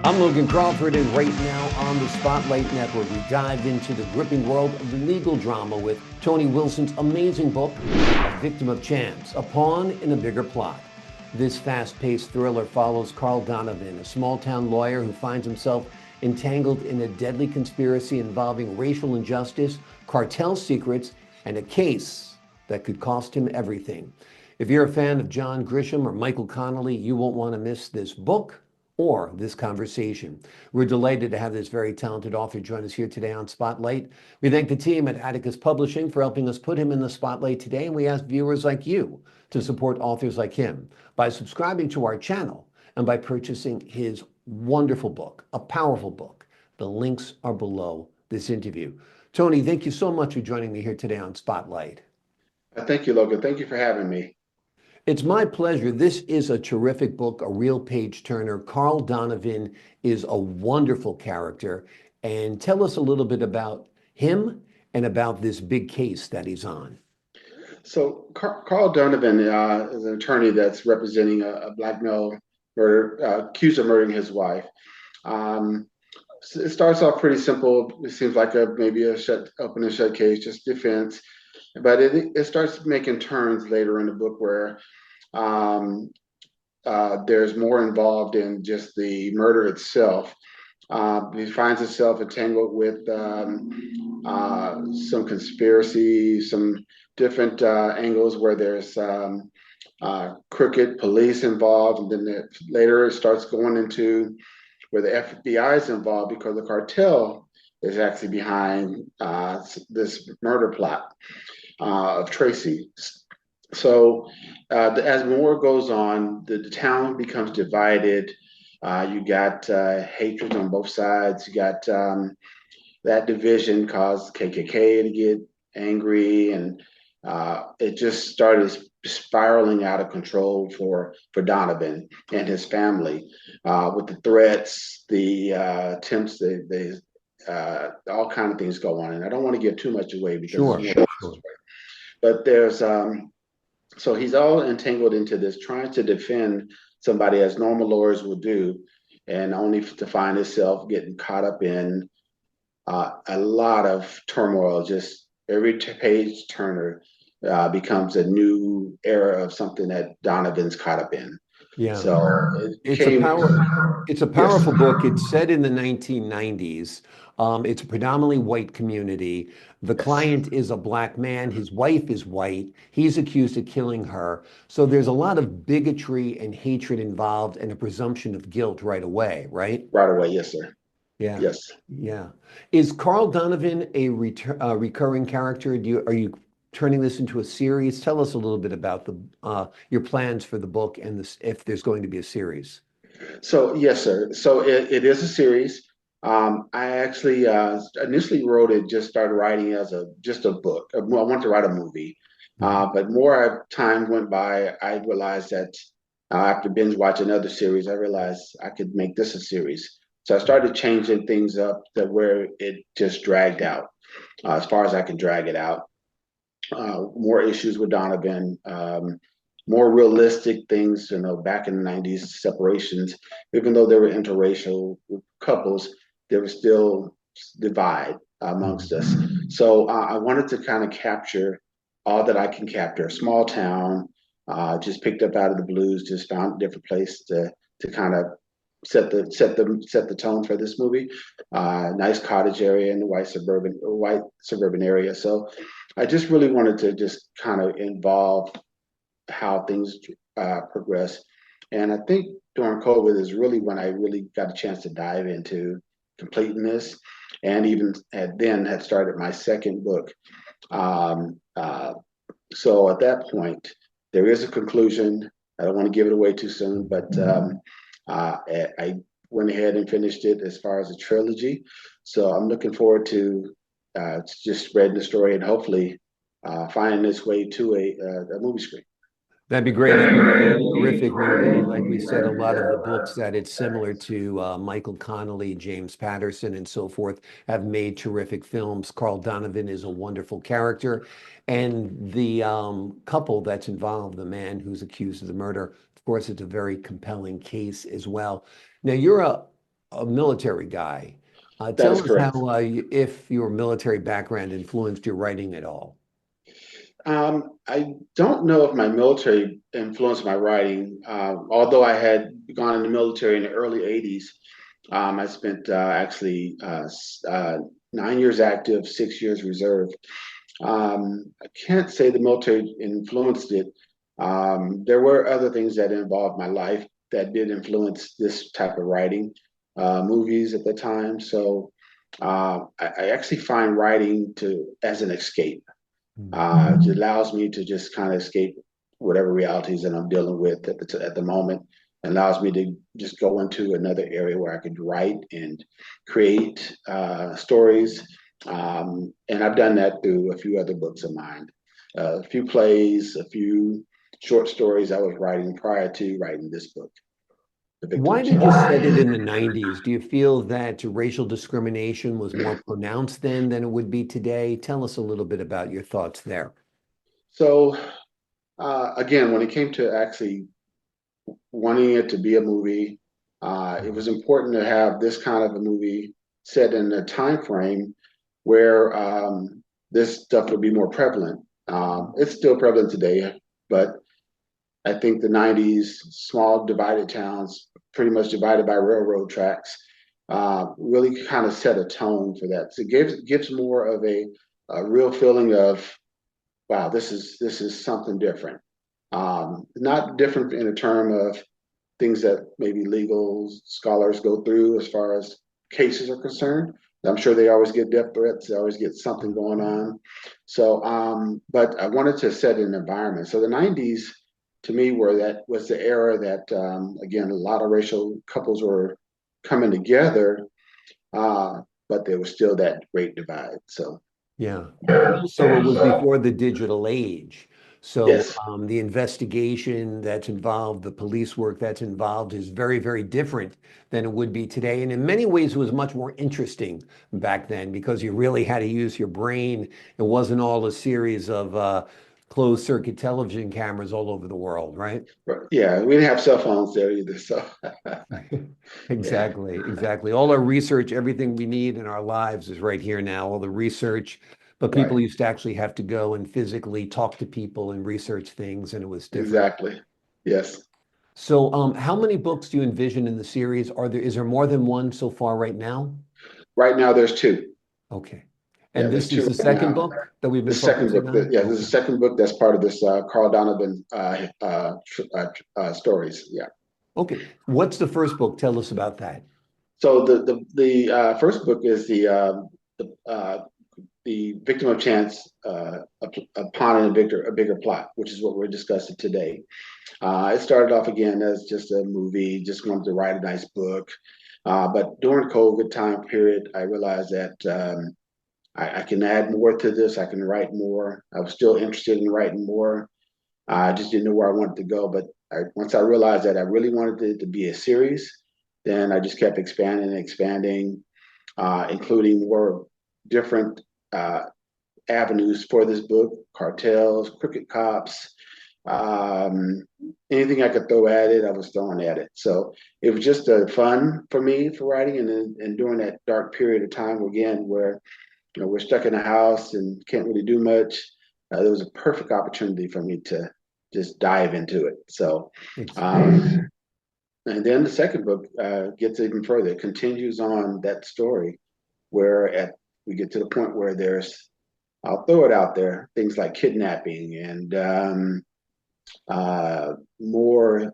I'm Logan Crawford, and right now on the Spotlight Network, we dive into the gripping world of legal drama with Tony Wilson's amazing book, A Victim of Chance, a pawn in a bigger plot. This fast-paced thriller follows Carl Donovan, a small-town lawyer who finds himself entangled in a deadly conspiracy involving racial injustice, cartel secrets, and a case that could cost him everything. If you're a fan of John Grisham or Michael Connelly, you won't want to miss this book or this conversation. We're delighted to have this very talented author join us here today on Spotlight. We thank the team at Atticus Publishing for helping us put him in the spotlight today, and we ask viewers like you to support authors like him by subscribing to our channel and by purchasing his wonderful book, a powerful book. The links are below this interview. Tony, thank you so much for joining me here today on Spotlight. Thank you, Logan. Thank you for having me. It's my pleasure. This is a terrific book, a real page turner. Carl Donovan is a wonderful character. And tell us a little bit about him and about this big case that he's on. So, Carl Donovan is an attorney that's representing a black male murder, accused of murdering his wife. Um, it starts off pretty simple. It seems like maybe a open and shut case, just defense. But it starts making turns later in the book where um, there's more involved in just the murder itself. He finds himself entangled with some conspiracy, some different angles where there's crooked police involved, and then later it starts going into where the FBI is involved because the cartel is actually behind this murder plot of Tracy. So as more goes on, the town becomes divided. You got hatred on both sides. You got that division caused KKK to get angry, and it just started spiraling out of control for Donovan and his family with the threats, the attempts, all kind of things go on. And I don't want to give too much away because Sure, it's more, sure. but there's so he's all entangled into this, trying to defend somebody as normal lawyers would do, and only to find himself getting caught up in a lot of turmoil. Just every page turner becomes a new era of something that Donovan's caught up in. Yeah. So it It's a came, it's a yes, powerful book. It's set in the 1990s. It's a predominantly white community. The yes. client is a black man. His wife is white. He's accused of killing her. So there's a lot of bigotry and hatred involved and a presumption of guilt right away, right? Right away, yes, sir. Yeah. Yes. Yeah. Is Carl Donovan a recurring character? Are you turning this into a series? Tell us a little bit about the your plans for the book and this, if there's going to be a series. So yes, sir. So it is a series. I actually initially wrote it, just started writing as just a book. I wanted to write a movie, Mhm. but more time went by, I realized that after binge watching other series, I realized I could make this a series. So I started changing things up that where it just dragged out, as far as I can drag it out. More issues with Donovan, more realistic things, back in the 90s, separations, even though they were interracial couples, there was still divide amongst Mhm. us. So I wanted to kind of capture all that I can capture. A small town, just picked up out of the blues, just found a different place to kind of set the tone for this movie. Nice cottage area in the white suburban area. So I just really wanted to just kind of involve how things progress. And I think during COVID is really when I really got a chance to dive into completing this, and even had started my second book. Um, uh, so at that point, there is a conclusion. I don't want to give it away too soon, but I went ahead and finished it as far as a trilogy. So I'm looking forward to just spreading the story and hopefully finding its way to a movie screen. That'd be great. That would be a terrific movie. Like we said, a lot of the books that it's similar to Michael Connelly, James Patterson, and so forth have made terrific films. Carl Donovan is a wonderful character. And the couple that's involved, the man who's accused of the murder, of course, it's a very compelling case as well. Now, you're a military guy. That is Tell us how, correct. if your military background influenced your writing at all. I don't know if my military influenced my writing. Although I had gone in the military in the early 80s, I spent actually 9 years active, 6 years reserve. I can't say the military influenced it. There were other things that involved my life that did influence this type of writing, movies at the time. So I actually find writing to as an escape. It allows me to just kind of escape whatever realities that I'm dealing with at the moment. It allows me to just go into another area where I could write and create stories. And I've done that through a few other books of mine, a few plays, a few short stories I was writing prior to writing this book, The Victim Why of did you Chance. set it in the 90s? Do you feel that racial discrimination was more pronounced then than it would be today? Tell us a little bit about your thoughts there. So again, when it came to actually wanting it to be a movie, it was important to have this kind of a movie set in a time frame where this stuff would be more prevalent. It's still prevalent today, but I think the 90s, small divided towns, pretty much divided by railroad tracks, really kind of set a tone for that. So it gives more of a real feeling of, wow, this is something different. Not different in a term of things that maybe legal scholars go through as far as cases are concerned. I'm sure they always get death threats, they always get something going on. So, but I wanted to set an environment. So the 90s to me were that was the era that, again, a lot of racial couples were coming together, but there was still that great divide. So, Yeah. And also, it was before the digital age. So yes, the investigation that's involved, the police work that's involved is very, very different than it would be today. And in many ways, it was much more interesting back then because you really had to use your brain. It wasn't all a series of closed circuit television cameras all over the world, right? yeah, we didn't have cell phones there either. So, yeah, Exactly, exactly. All our research, everything we need in our lives is right here now, all the research. But right, people used to actually have to go and physically talk to people and research things, and it was different. exactly. Yes. So, how many books do you envision in the series? Is there more than one so far right now? Right now, there's two. Okay. Yeah, And there's this is two the right second now. book that we've The been second focusing book, on? yeah, this is the Okay. second book that's part of this Carl Donovan stories. Yeah. Okay. What's the first book? Tell us about that. So the first book is the victim of chance upon a bigger plot, which is what we're discussing today. It started off again as just a movie, just wanted to write a nice book. But during COVID time period, I realized that I can add more to this. I can write more. I was still interested in writing more. I just didn't know where I wanted to go. But once I realized that I really wanted it to be a series, then I just kept expanding and expanding, including more different uh, avenues for this book: cartels, crooked cops, um, anything I could throw at it, I was throwing at it. So it was just fun for me for writing, and during that dark period of time again, where we're stuck in a house and can't really do much. There was a perfect opportunity for me to just dive into it. So, Exactly. um, and then the second book gets even further. It continues on that story where we get to the point where there's, I'll throw it out there, things like kidnapping and more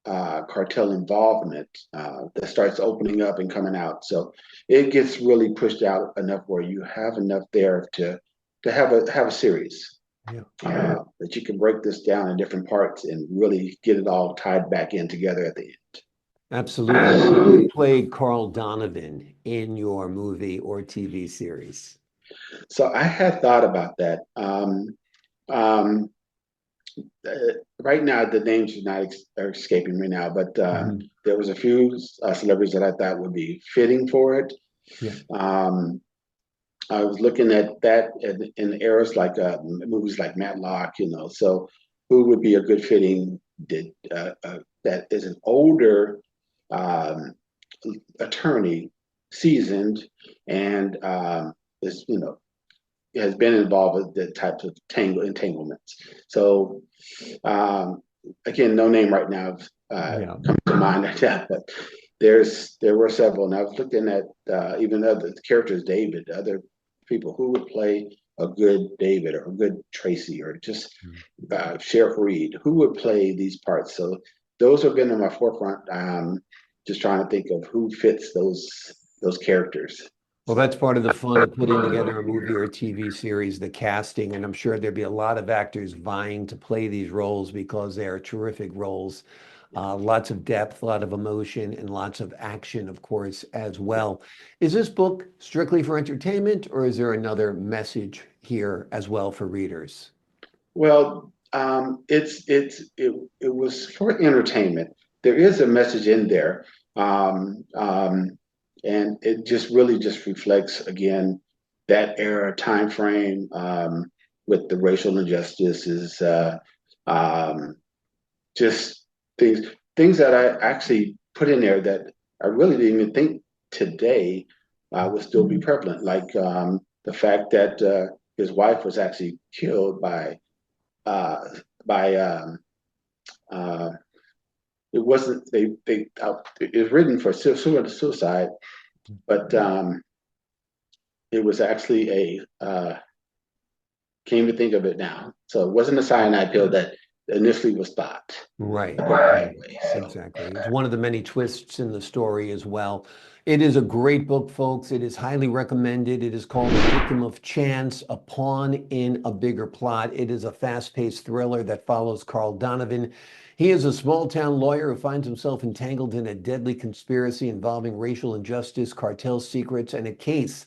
cartel involvement that starts opening up and coming out. So it gets really pushed out enough where you have enough there to have a series Yeah. that you can break this down in different parts and really get it all tied back in together at the end. Absolutely. Now, who played Carl Donovan in your movie or TV series? So I had thought about that. Um, right now, the names are escaping me now, but Mhm. there was a few celebrities that I thought would be fitting for it. Yeah. Um, I was looking at that in eras like movies like Matlock, so who would be a good fitting that is an older um, attorney, seasoned, and is, has been involved with the types of entanglements. So um, again, no name right now Yeah. comes to mind like that, but there were several, and I was looking at even other characters, David, other people who would play a good David or a good Tracy or just Sheriff Reed, who would play these parts. So those have been in my forefront. Just trying to think of who fits those characters. Well, that's part of the fun of putting together a movie or a TV series, the casting. And I'm sure there'd be a lot of actors vying to play these roles because they are terrific roles. Lots of depth, a lot of emotion, and lots of action, of course, as well. Is this book strictly for entertainment, or is there another message here as well for readers? Well, it was for entertainment. There is a message in there, um, um, and it just really just reflects again that era time frame with the racial injustices, um, just things that I actually put in there that I really didn't even think today would still be prevalent, like the fact that his wife was actually killed uh, by uh, it wasn't they it was written for suicide, but it was actually a came to think of it now, so it wasn't a cyanide pill that initially was thought. Right. Anyway, so. Exactly. It's one of the many twists in the story as well. It is a great book, folks. It is highly recommended. It is called A Victim of Chance, A Pawn in a Bigger Plot. It is a fast-paced thriller that follows Carl Donovan. He is a small-town lawyer who finds himself entangled in a deadly conspiracy involving racial injustice, cartel secrets, and a case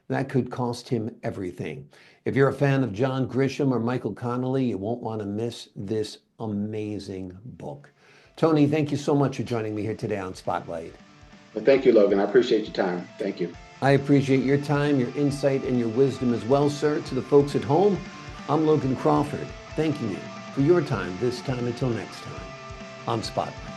that could cost him everything. If you're a fan of John Grisham or Michael Connelly, you won't want to miss this amazing book. Tony, thank you so much for joining me here today on Spotlight. Well, thank you, Logan. I appreciate your time. Thank you. I appreciate your time, your insight, and your wisdom as well, sir. To the folks at home, I'm Logan Crawford, thanking you for your time this time until next time on Spotlight.